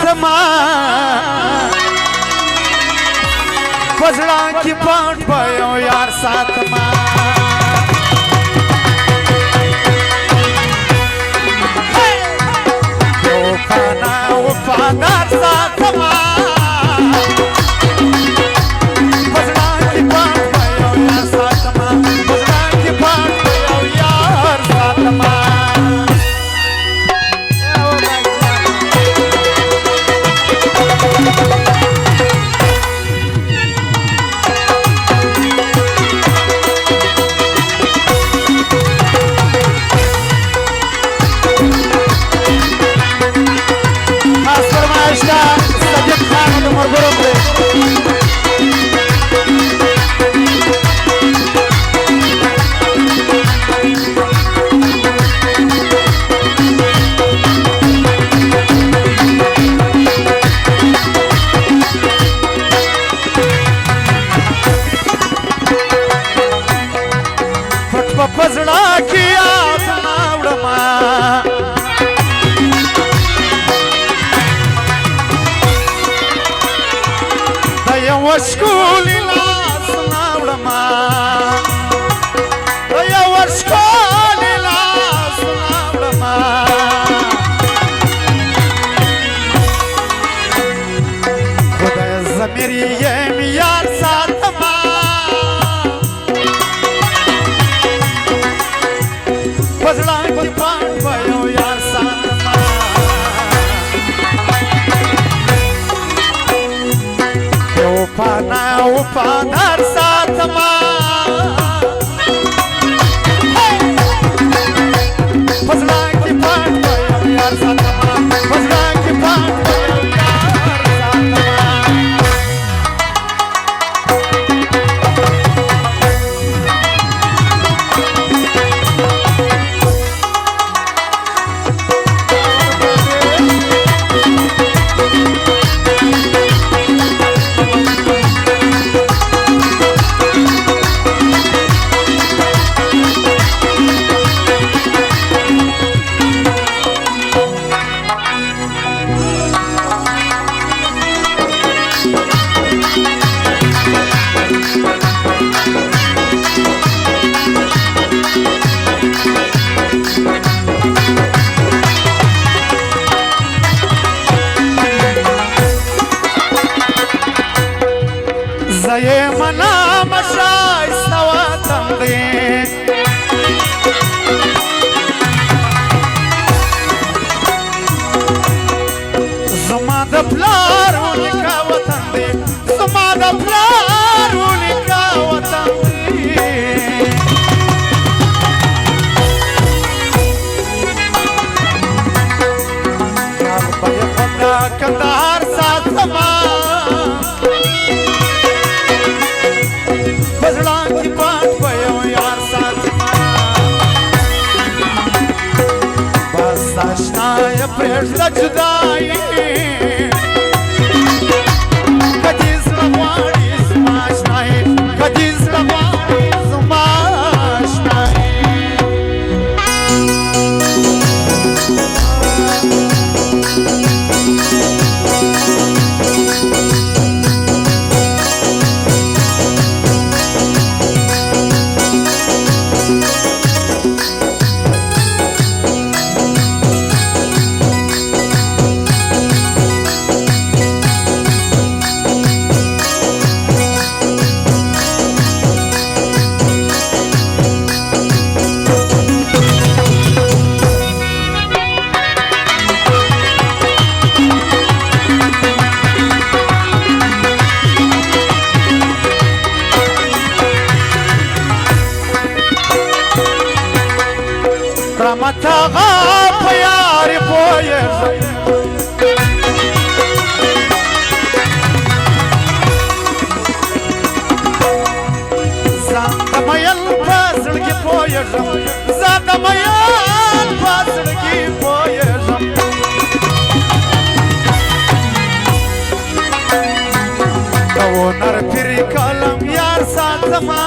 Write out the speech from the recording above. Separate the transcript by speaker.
Speaker 1: साथमा पजड़ा की पाठ भयो यार साथमा खाना वफादार साथमा पजड़ा की पाठ भयो यार साथमा पजड़ा की पाठ भयो यार साथमा पजड़ा किया नावड़मा दया वस्कूली लास नावड़मा दया वस्कूली लास नावड़मा खुदा ज़मीरी ये यार साथमा पजड़ा की पाठ भयो यार साथमा उपाना उपादार साथमा पजड़ा की पाठ भयो यार साथमा पजड़ा की पाठ भयो यार साथमा زي منا مشاي سوا تمضي زما د پلار ولکا وطن دی زما د پلار ولکا وطن دی یار په خدا کندهار ساتما पजड़ा की पाठ भयो यार साथमा बस आशनाय प्रेषदा जुदाई कधीच लवाडी समाश नाही कधीच लवाडी समाश नाही Ramataga payari poyer Zandamayal pasad ki poyer Zandamayal pasad ki poyer Tavo nar piri kalam yar sathma